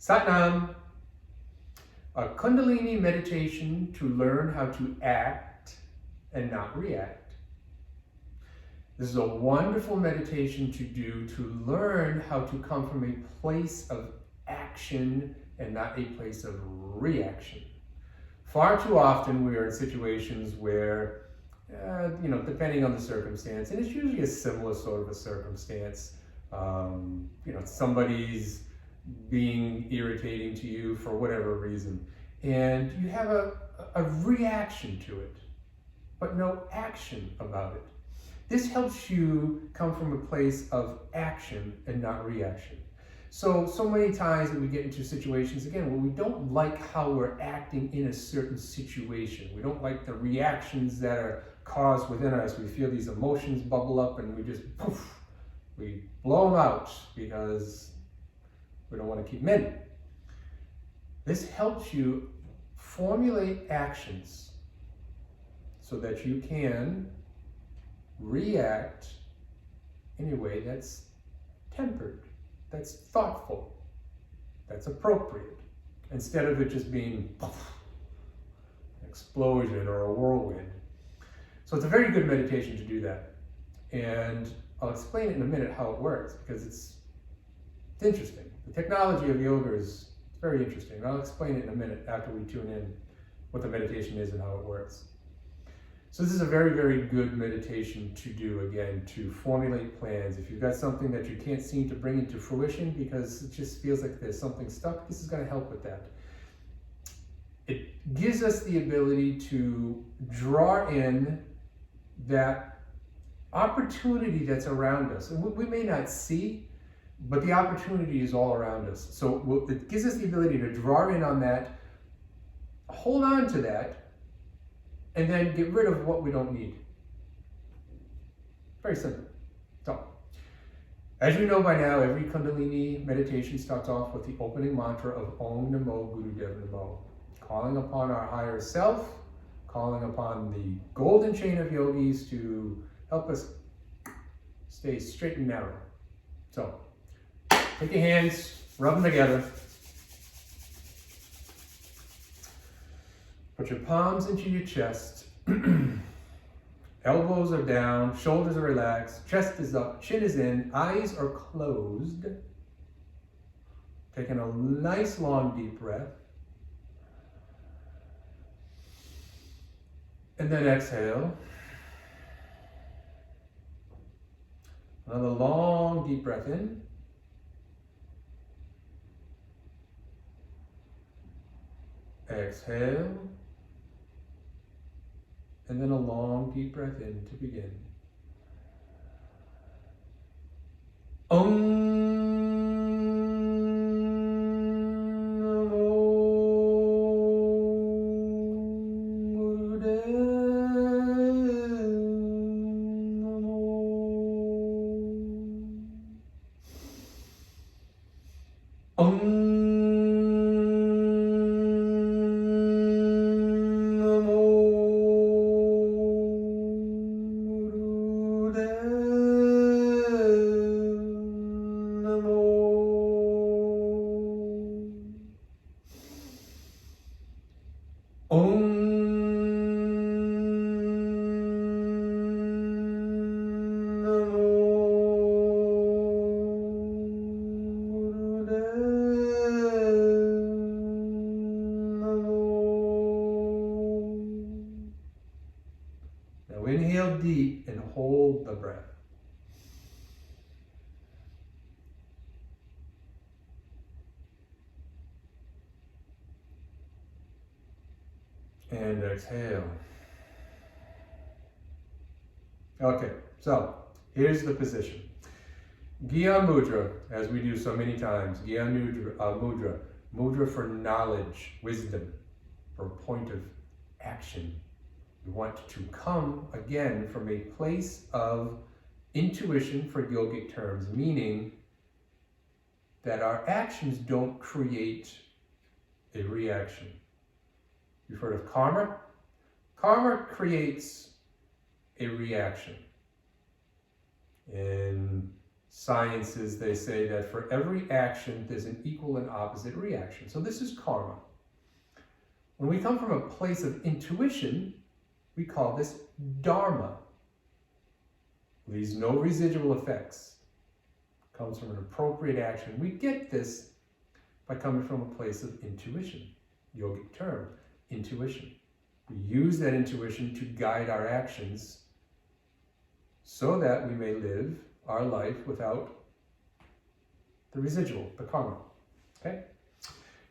Satnam, a Kundalini meditation to learn how to act and not react. This is a wonderful meditation to do to learn how to come from a place of action and not a place of reaction. Far too often we are in situations where, depending on the circumstance, and it's usually a similar sort of a circumstance, somebody's being irritating to you for whatever reason, and you have a reaction to it, but no action about it. This helps you come from a place of action and not reaction. So many times that we get into situations, again, where we don't like how we're acting in a certain situation. We don't like the reactions that are caused within us. We feel these emotions bubble up and we just, poof, we blow them out because we don't want to keep them in. This helps you formulate actions so that you can react in a way that's tempered, that's thoughtful, that's appropriate, instead of it just being an explosion or a whirlwind. So it's a very good meditation to do that. And I'll explain it in a minute how it works, because it's interesting. The technology of yoga is very interesting. And I'll explain it in a minute after we tune in what the meditation is and how it works. So this is a very, very good meditation to do, again, to formulate plans. If you've got something that you can't seem to bring into fruition because it just feels like there's something stuck, this is going to help with that. It gives us the ability to draw in that opportunity that's around us. And we may not see, but the opportunity is all around us. So it gives us the ability to draw in on that, hold on to that, and then get rid of what we don't need. Very simple. So, as you know by now, every Kundalini meditation starts off with the opening mantra of Om Namo Gurudev Namo, calling upon our higher self, calling upon the golden chain of yogis to help us stay straight and narrow. So, take your hands, rub them together. Put your palms into your chest. Elbows are down, shoulders are relaxed, chest is up, chin is in, eyes are closed. Taking a nice long deep breath. And then exhale. Another long deep breath in. Exhale. And then a long deep breath in to begin. Om Namo Gurudev Namo. Om Now inhale deep and hold the breath. And exhale. Okay, so here's the position. Gyan Mudra, as we do so many times. Gyan Mudra, mudra for knowledge, wisdom, for a point of action. We want to come, again, from a place of intuition, for yogic terms, meaning that our actions don't create a reaction. You've heard of karma? Karma creates a reaction. In sciences, they say that for every action, there's an equal and opposite reaction. So this is karma. When we come from a place of intuition, we call this dharma. Leaves no residual effects. Comes from an appropriate action. We get this by coming from a place of intuition. Yogic term, intuition. We use that intuition to guide our actions so that we may live our life without the residual, the karma. Okay?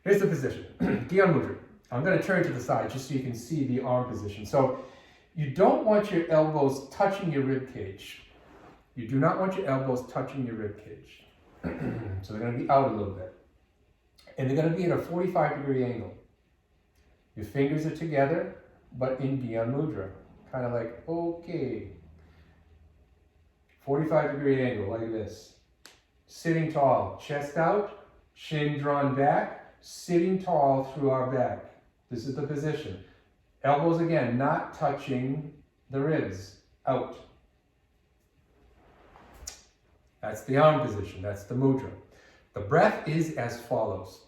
Here's the position. Gyan Mudra. I'm going to turn to the side just so you can see the arm position. So you don't want your elbows touching your rib cage. You do not want your elbows touching your rib cage. So they're going to be out a little bit. And they're going to be at a 45-degree angle. Your fingers are together, but in Gyan Mudra. Kind of like, okay. 45-degree angle, like this. Sitting tall, chest out, chin drawn back, sitting tall through our back. This is the position. Elbows, again, not touching the ribs, out. That's the arm position, that's the mudra. The breath is as follows.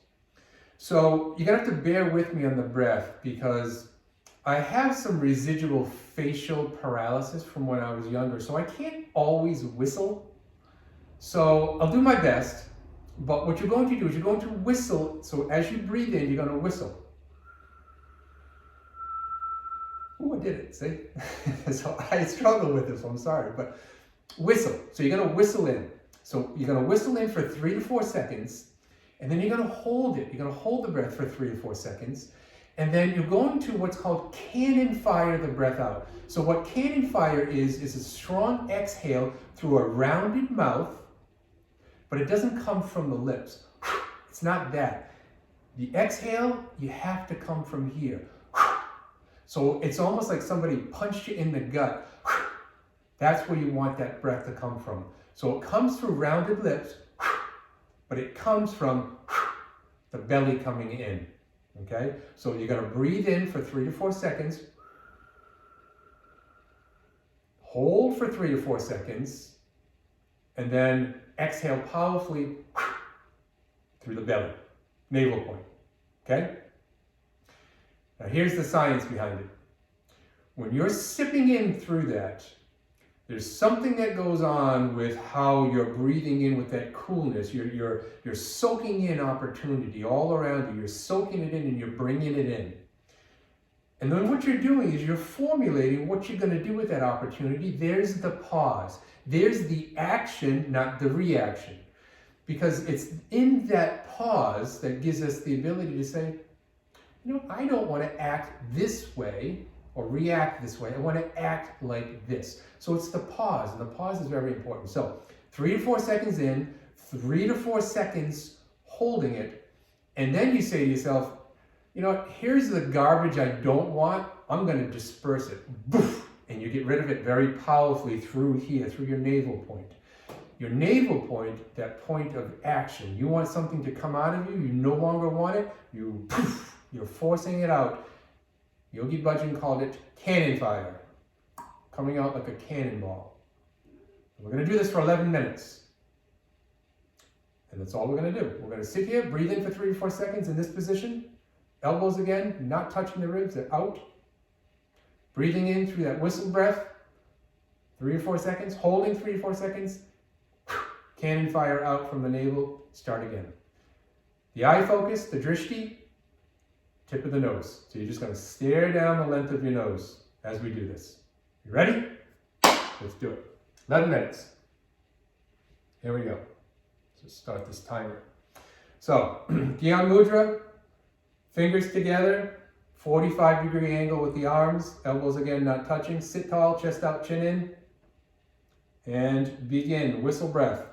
So you're gonna have to bear with me on the breath because I have some residual facial paralysis from when I was younger, so I can't always whistle. So I'll do my best, but what you're going to do is you're going to whistle. So as you breathe in, you're gonna whistle. Ooh, I did it, see? So I struggle with this, so I'm sorry, but whistle. So you're gonna whistle in. So you're gonna whistle in for 3 to 4 seconds, and then you're gonna hold it. You're gonna hold the breath for 3 to 4 seconds, and then you're going to what's called cannon fire the breath out. So what cannon fire is a strong exhale through a rounded mouth, but it doesn't come from the lips. It's not that. The exhale, you have to come from here. So it's almost like somebody punched you in the gut. That's where you want that breath to come from. So it comes through rounded lips, but it comes from the belly coming in. Okay? So you're going to breathe in for 3 to 4 seconds. Hold for 3 to 4 seconds. And then exhale powerfully through the belly, navel point. Okay? Now here's the science behind it. When you're sipping in through that, there's something that goes on with how you're breathing in with that coolness. You're soaking in opportunity all around you. You're soaking it in and you're bringing it in. And then what you're doing is you're formulating what you're going to do with that opportunity. There's the pause. There's the action, not the reaction. Because it's in that pause that gives us the ability to say, you know, I don't want to act this way or react this way. I want to act like this. So it's the pause, and the pause is very important. So 3 to 4 seconds in, 3 to 4 seconds holding it, and then you say to yourself, you know what, here's the garbage I don't want, I'm going to disperse it. Boof! And you get rid of it very powerfully through here, through your navel point. Your navel point, that point of action, you want something to come out of you, you no longer want it, you're forcing it out. Yogi Bhajan called it cannon fire, coming out like a cannonball. We're going to do this for 11 minutes. And that's all we're going to do. We're going to sit here, breathe in for 3 to 4 seconds in this position. Elbows again, not touching the ribs, they're out. Breathing in through that whistle breath, 3 to 4 seconds. Holding 3 to 4 seconds. Cannon fire out from the navel. Start again. The eye focus, the drishti, tip of the nose. So you're just going to stare down the length of your nose as we do this. You ready? Let's do it. 11 minutes. Here we go. Let's start this timer. So, Gyan Mudra, fingers together, 45-degree angle with the arms, elbows again not touching. Sit tall, chest out, chin in. And begin. Whistle breath.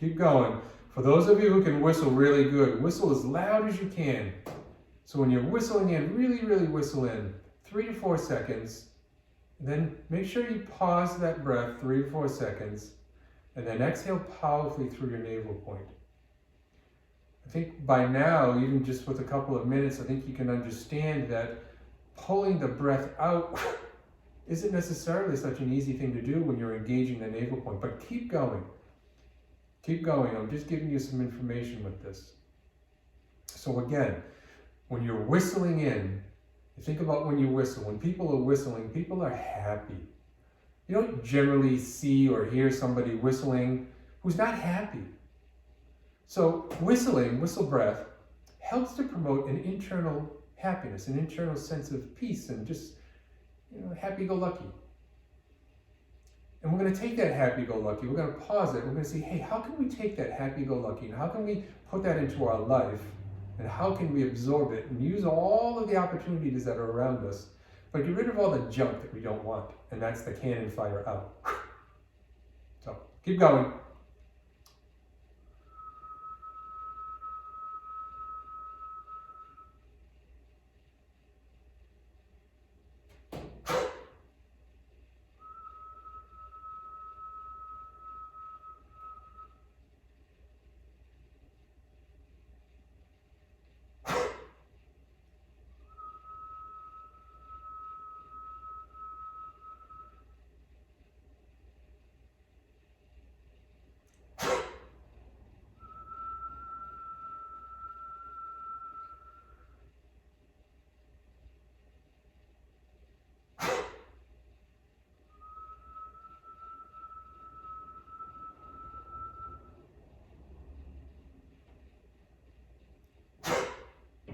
Keep going. For those of you who can whistle really good, whistle as loud as you can. So when you're whistling in, really, really whistle in 3 to 4 seconds. Then make sure you pause that breath 3 to 4 seconds. And then exhale powerfully through your navel point. I think by now, even just with a couple of minutes, I think you can understand that pulling the breath out isn't necessarily such an easy thing to do when you're engaging the navel point. But keep going. Keep going. I'm just giving you some information with this. So again, when you're whistling in, think about when you whistle. When people are whistling, people are happy. You don't generally see or hear somebody whistling who's not happy. So whistling, whistle breath, helps to promote an internal happiness, an internal sense of peace and just, happy-go-lucky. And we're going to take that happy-go-lucky, we're going to pause it, we're going to say, hey, how can we take that happy-go-lucky and how can we put that into our life and how can we absorb it and use all of the opportunities that are around us, but get rid of all the junk that we don't want, and that's the cannon fire out. So, keep going.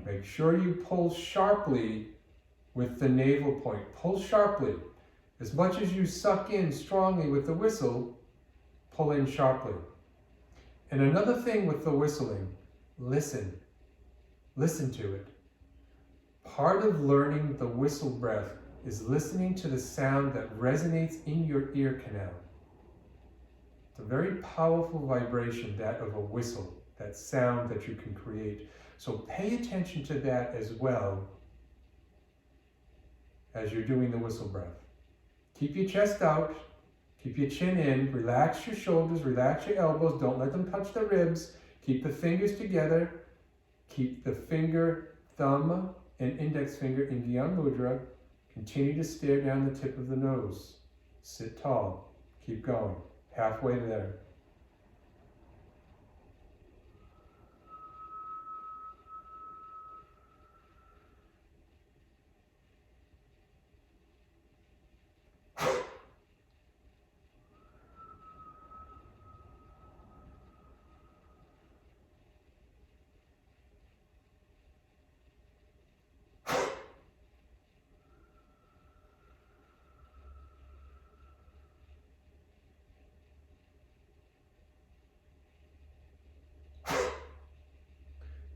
Make sure you pull sharply with the navel point. Pull sharply. As much as you suck in strongly with the whistle, pull in sharply. And another thing with the whistling, listen. Listen to it. Part of learning the whistle breath is listening to the sound that resonates in your ear canal. It's a very powerful vibration, that of a whistle, that sound that you can create. So pay attention to that as well as you're doing the whistle breath. Keep your chest out, keep your chin in, relax your shoulders, relax your elbows, don't let them touch the ribs, keep the fingers together, keep the finger, thumb, and index finger in Gyan Mudra, continue to stare down the tip of the nose, sit tall, keep going, halfway there.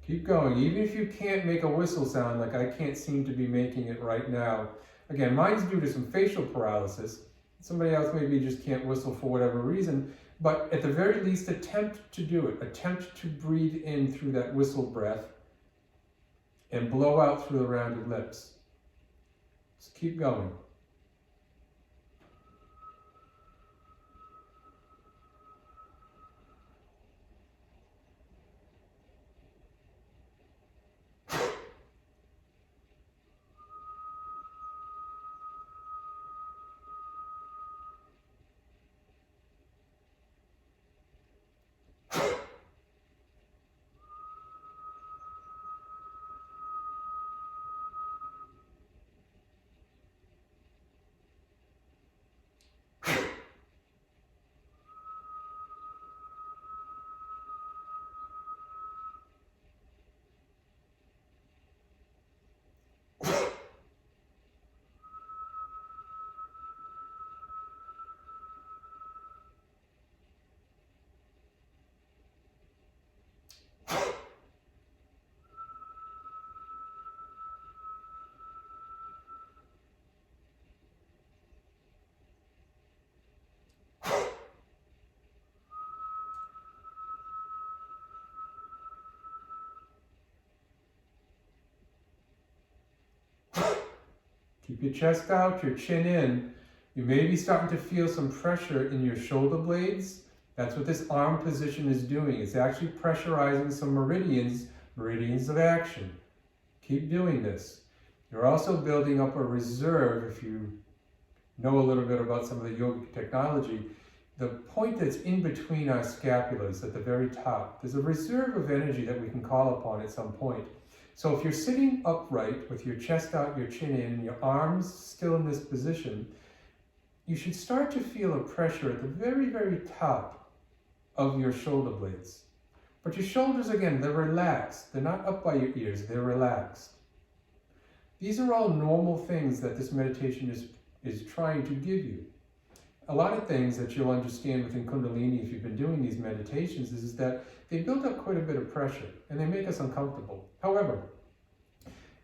Keep going, even if you can't make a whistle sound like I can't seem to be making it right now. Again, mine's due to some facial paralysis. Somebody else maybe just can't whistle for whatever reason, but at the very least attempt to do it. Attempt to breathe in through that whistle breath and blow out through the rounded lips. Just keep going. Keep your chest out, your chin in. You may be starting to feel some pressure in your shoulder blades. That's what this arm position is doing. It's actually pressurizing some meridians of action. Keep doing this. You're also building up a reserve. If you know a little bit about some of the yogic technology, the point that's in between our scapulas at the very top, there's a reserve of energy that we can call upon at some point. So if you're sitting upright with your chest out, your chin in, and your arms still in this position, you should start to feel a pressure at the very, very top of your shoulder blades. But your shoulders, again, they're relaxed. They're not up by your ears, they're relaxed. These are all normal things that this meditation is trying to give you. A lot of things that you'll understand within Kundalini if you've been doing these meditations is that they build up quite a bit of pressure and they make us uncomfortable. However,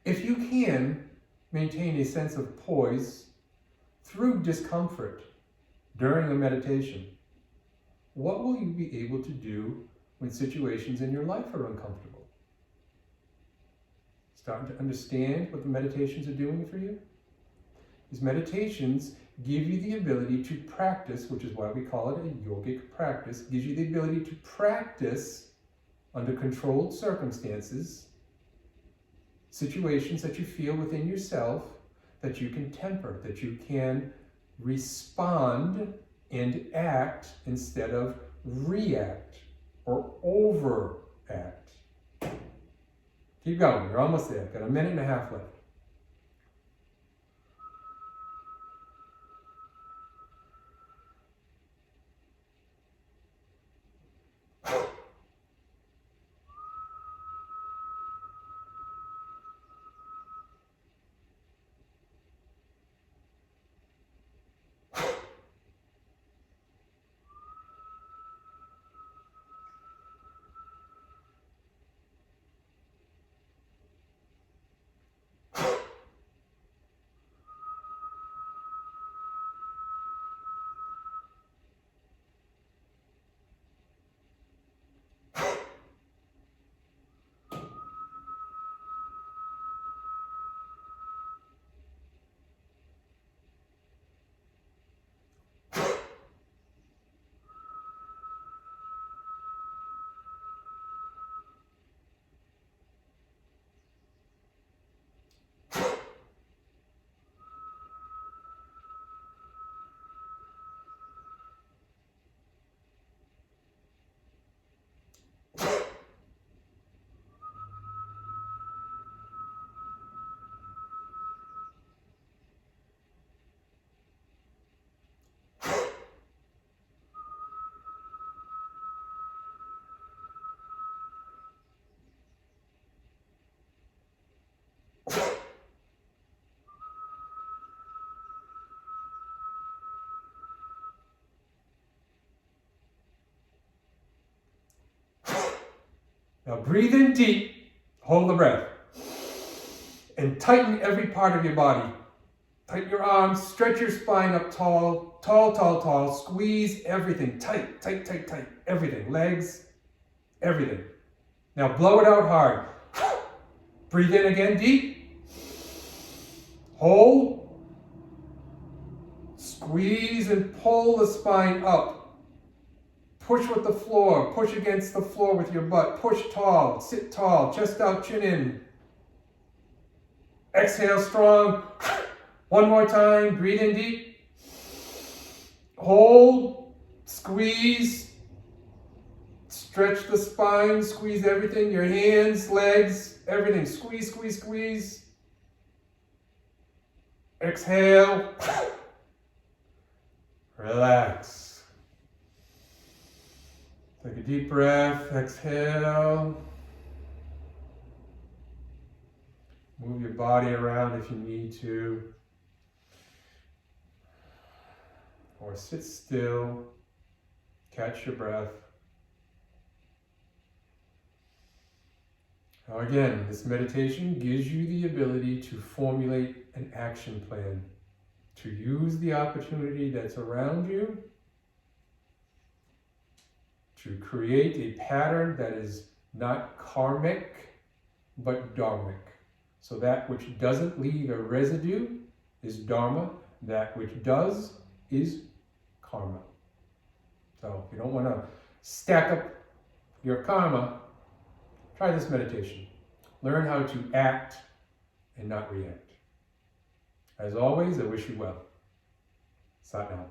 if you can maintain a sense of poise through discomfort during a meditation, what will you be able to do when situations in your life are uncomfortable? Starting to understand what the meditations are doing for you? These meditations give you the ability to practice, which is why we call it a yogic practice, gives you the ability to practice under controlled circumstances, situations that you feel within yourself that you can temper, that you can respond and act instead of react or overact. Keep going, you're almost there. Got a minute and a half left. Now breathe in deep, hold the breath, and tighten every part of your body. Tighten your arms, stretch your spine up tall, tall, tall, tall. Squeeze everything, tight, tight, tight, tight. Everything, legs, everything. Now blow it out hard. Breathe in again deep. Hold. Squeeze and pull the spine up. Push with the floor. Push against the floor with your butt. Push tall. Sit tall. Chest out, chin in. Exhale strong. One more time. Breathe in deep. Hold. Squeeze. Stretch the spine. Squeeze everything. Your hands, legs, everything. Squeeze, squeeze, squeeze. Exhale. Relax. Take a deep breath, exhale. Move your body around if you need to. Or sit still, catch your breath. Now again, this meditation gives you the ability to formulate an action plan, to use the opportunity that's around you to create a pattern that is not karmic, but dharmic. So that which doesn't leave a residue is dharma. That which does is karma. So if you don't want to stack up your karma, try this meditation. Learn how to act and not react. As always, I wish you well. Sat Nam.